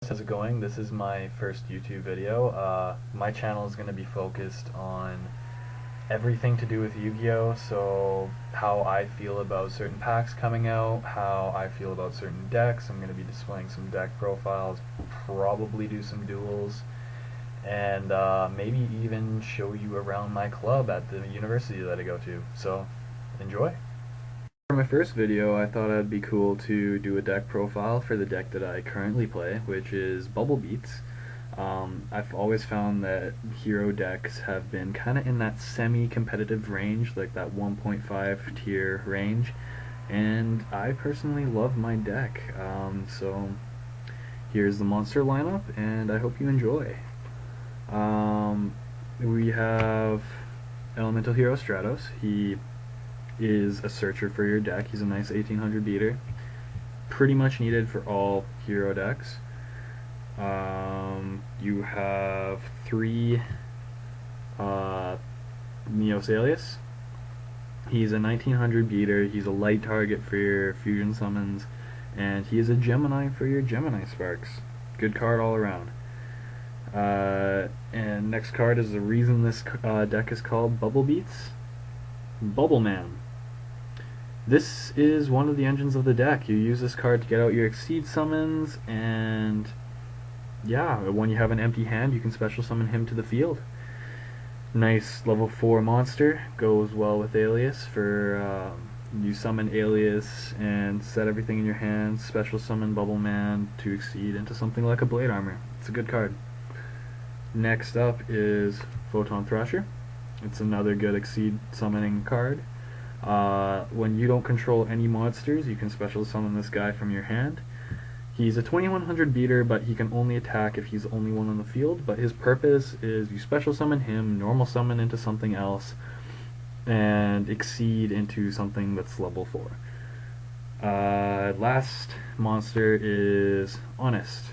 how's it going? This is my first YouTube video. My channel is going to be focused on everything to do with Yu-Gi-Oh! So how I feel about certain packs coming out, how I feel about certain decks. I'm going to be displaying some deck profiles, probably do some duels, and maybe even show you around my club at the university that I go to. So enjoy! For my first video, I thought it'd be cool to do a deck profile for the deck that I currently play, which is Bubble Beats. I've always found that hero decks have been kind of in that semi-competitive range, like that 1.5 tier range, and I personally love my deck. So here's the monster lineup, and I hope you enjoy. We have Elemental Hero Stratos. He is a searcher for your deck. He's a nice 1800 beater. Pretty much needed for all hero decks. You have 3 Neos Alias. He's a 1900 beater. He's a light target for your fusion summons, and he is a Gemini for your Gemini Sparks. Good card all around. And next card is the reason this deck is called Bubble Beats. Bubble Man. This is one of the engines of the deck. You use this card to get out your Exceed summons, and yeah, when you have an empty hand, you can special summon him to the field. Nice level 4 monster, goes well with Alias for you summon Alias and set everything in your hand, special summon Bubble Man to Exceed into something like a Blade Armor. It's a good card. Next up is Photon Thrasher. It's another good Exceed summoning card. When you don't control any monsters, you can special summon this guy from your hand. He's a 2100 beater, but he can only attack if he's the only one on the field, but his purpose is you special summon him, normal summon into something else, and Exceed into something that's level 4. Last monster is Honest.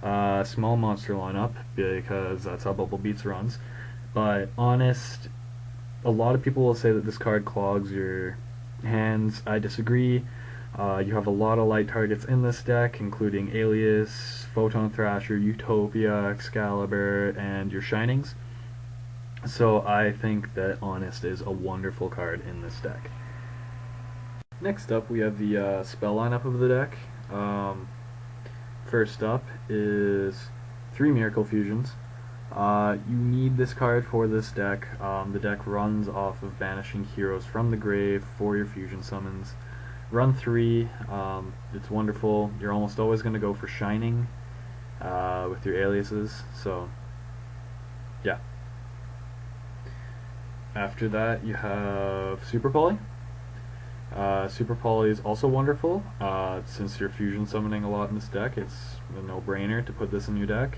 Small monster lineup, because that's how Bubble Beats runs, but Honest, a lot of people will say that this card clogs your hands. I disagree. You have a lot of light targets in this deck, including Alias, Photon Thrasher, Utopia, Excalibur, and your Shinings. So I think that Honest is a wonderful card in this deck. Next up, we have the spell lineup of the deck. First up is 3 Miracle Fusions. You need this card for this deck. The deck runs off of banishing heroes from the grave for your fusion summons. Run 3, it's wonderful. You're almost always going to go for Shining with your aliases, so yeah. After that, you have Super Poly. Super Poly is also wonderful. Since you're fusion summoning a lot in this deck, it's a no-brainer to put this in your deck.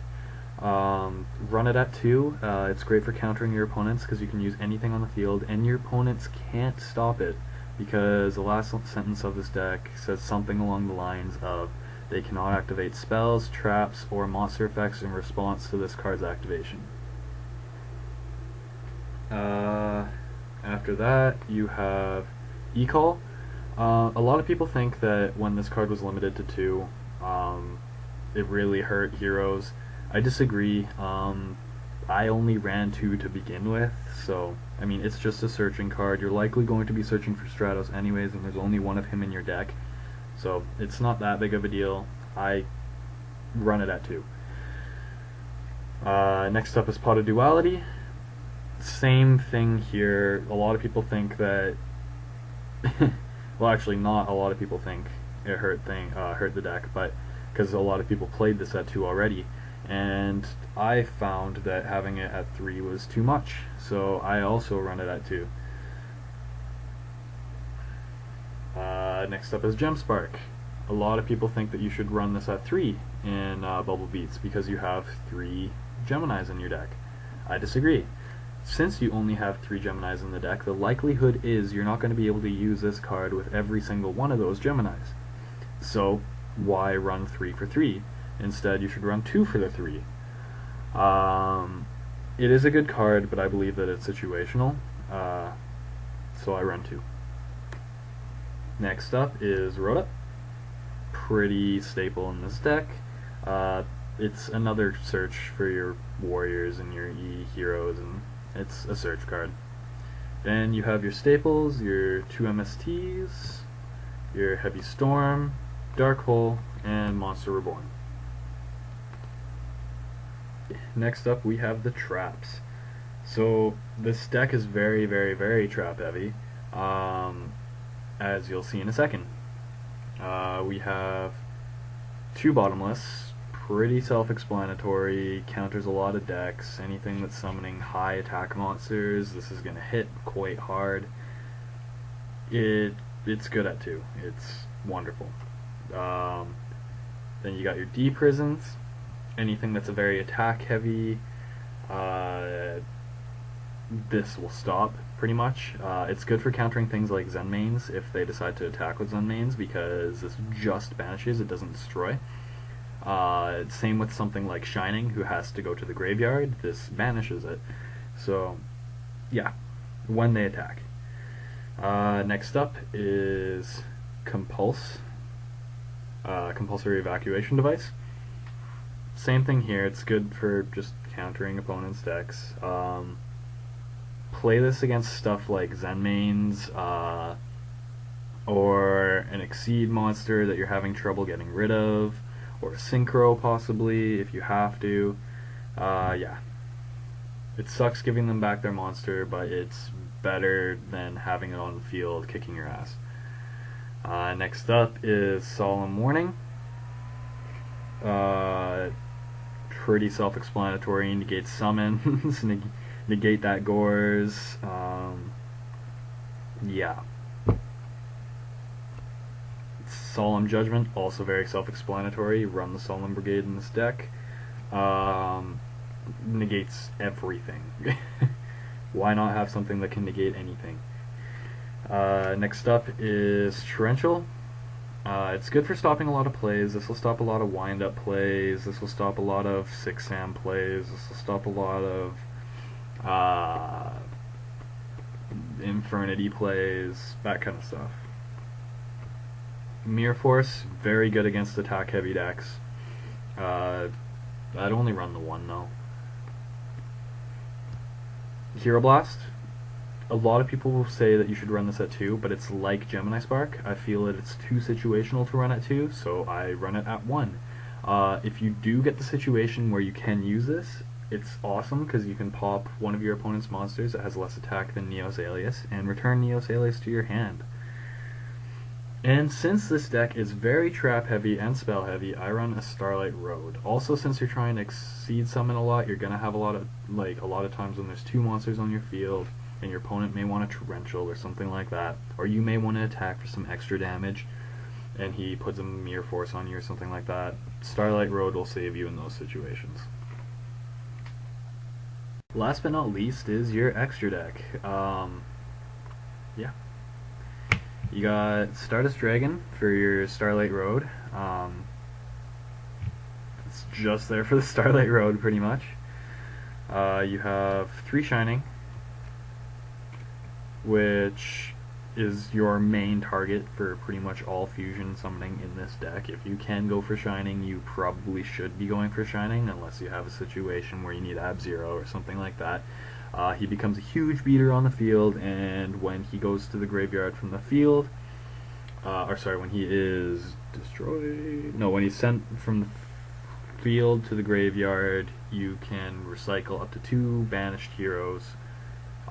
Run it at 2. It's great for countering your opponents because you can use anything on the field and your opponents can't stop it, because the last sentence of this deck says something along the lines of they cannot activate spells, traps, or monster effects in response to this card's activation. After that, you have E-Call. A lot of people think that when this card was limited to 2, it really hurt heroes. I disagree. I only ran 2 to begin with, so I mean, it's just a searching card. You're likely going to be searching for Stratos anyways, and there's only one of him in your deck, so it's not that big of a deal. I run it at 2. Next up is Pot of Duality. Same thing here. A lot of people think that well, actually not a lot of people think it hurt the deck, but because a lot of people played this at 2 already, and I found that having it at 3 was too much, so I also run it at 2. Next up is Gemspark. A lot of people think that you should run this at 3 in Bubble Beats because you have 3 Geminis in your deck. I disagree. Since you only have 3 Geminis in the deck, the likelihood is you're not going to be able to use this card with every single one of those Geminis. So why run 3 for 3? Instead, you should run 2 for the 3. It is a good card, but I believe that it's situational, so I run 2. Next up is Rhoda. Pretty staple in this deck. it's another search for your warriors and your E heroes, and it's a search card. Then you have your staples, your 2 MSTs, your Heavy Storm, Dark Hole, and Monster Reborn. Next up we have the traps. So this deck is very, very, very trap heavy, as you'll see in a second. We have 2 bottomless, pretty self-explanatory, counters a lot of decks. Anything that's summoning high attack monsters, this is going to hit quite hard. It's good at 2. It's wonderful. Then you got your D prisons. Anything that's a very attack heavy, this will stop pretty much. It's good for countering things like Zen mains if they decide to attack with Zen mains, because this just banishes, it doesn't destroy. Same with something like Shining, who has to go to the graveyard, this banishes it. So yeah, when they attack. Next up is Compulse, compulsory evacuation device. Same thing here, it's good for just countering opponents' decks. Play this against stuff like Zen mains, or an Exceed monster that you're having trouble getting rid of, or a Synchro possibly, if you have to. Yeah. It sucks giving them back their monster, but it's better than having it on the field kicking your ass. Next up is Solemn Warning. Pretty self-explanatory. Negate summons, negate that gores. Yeah. Solemn Judgment, also very self-explanatory. Run the Solemn Brigade in this deck. Negates everything. Why not have something that can negate anything? Next up is Torrential. It's good for stopping a lot of plays. This will stop a lot of wind-up plays. This will stop a lot of 6-Sam plays. This will stop a lot of Infernity plays, that kind of stuff. Mirror Force, very good against attack-heavy decks. I'd only run the 1 though. Hero Blast. A lot of people will say that you should run this at 2, but it's like Gemini Spark. I feel that it's too situational to run at 2, so I run it at 1. If you do get the situation where you can use this, it's awesome because you can pop one of your opponent's monsters that has less attack than Neos Alias and return Neos Alias to your hand. And since this deck is very trap heavy and spell heavy, I run a Starlight Road. Also, since you're trying to Exceed summon a lot, you're gonna have a lot of times when there's 2 monsters on your field, and your opponent may want a Torrential or something like that, or you may want to attack for some extra damage, and he puts a Mirror Force on you or something like that. Starlight Road will save you in those situations. Last but not least is your extra deck. Yeah. You got Stardust Dragon for your Starlight Road. It's just there for the Starlight Road, pretty much. You have 3 Shining, which is your main target for pretty much all fusion summoning in this deck. If you can go for Shining, you probably should be going for Shining, unless you have a situation where you need Ab-Zero or something like that. He becomes a huge beater on the field, and when he goes to the graveyard from the field, when he is destroyed, no, when he's sent from the field to the graveyard, you can recycle up to 2 banished heroes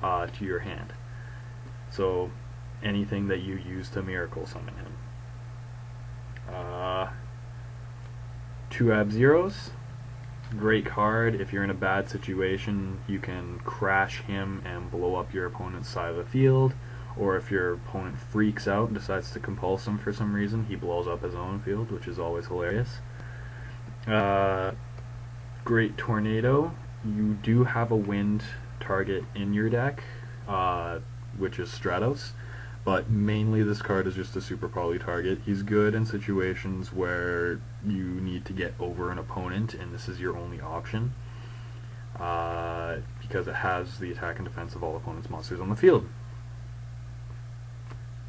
to your hand. So anything that you use to miracle summon him. 2 Ab-Zeros. Great card. If you're in a bad situation, you can crash him and blow up your opponent's side of the field, or if your opponent freaks out and decides to compulse him for some reason, he blows up his own field, which is always hilarious. Great Tornado. You do have a wind target in your deck, which is Stratos, but mainly this card is just a super poly target. He's good in situations where you need to get over an opponent and this is your only option, because it has the attack and defense of all opponent's monsters on the field.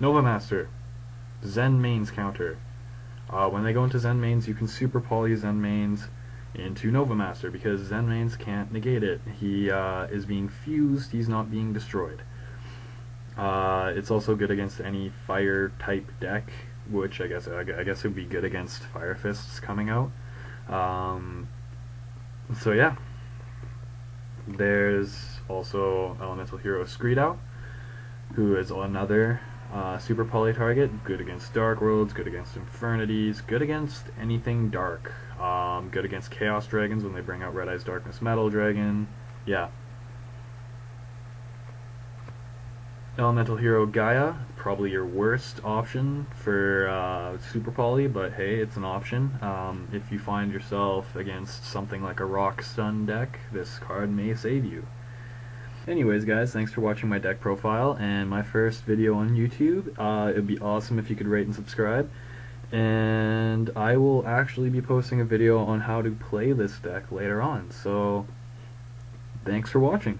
Nova Master, Zen mains counter. When they go into Zen mains, you can super poly Zen mains into Nova Master, because Zen Mains can't negate it. He is being fused, he's not being destroyed. It's also good against any fire type deck, which I guess it would be good against Fire Fists coming out. So yeah, there's also Elemental Hero Screedow, who is another super poly target, good against Dark Worlds, good against Infernities, good against anything dark, good against Chaos Dragons when they bring out Red Eyes Darkness Metal Dragon. Yeah. Elemental Hero Gaia, probably your worst option for Super Poly, but hey, it's an option. If you find yourself against something like a Rock Stun deck, this card may save you. Anyways guys, thanks for watching my deck profile and my first video on YouTube. It would be awesome if you could rate and subscribe. And I will actually be posting a video on how to play this deck later on, so thanks for watching.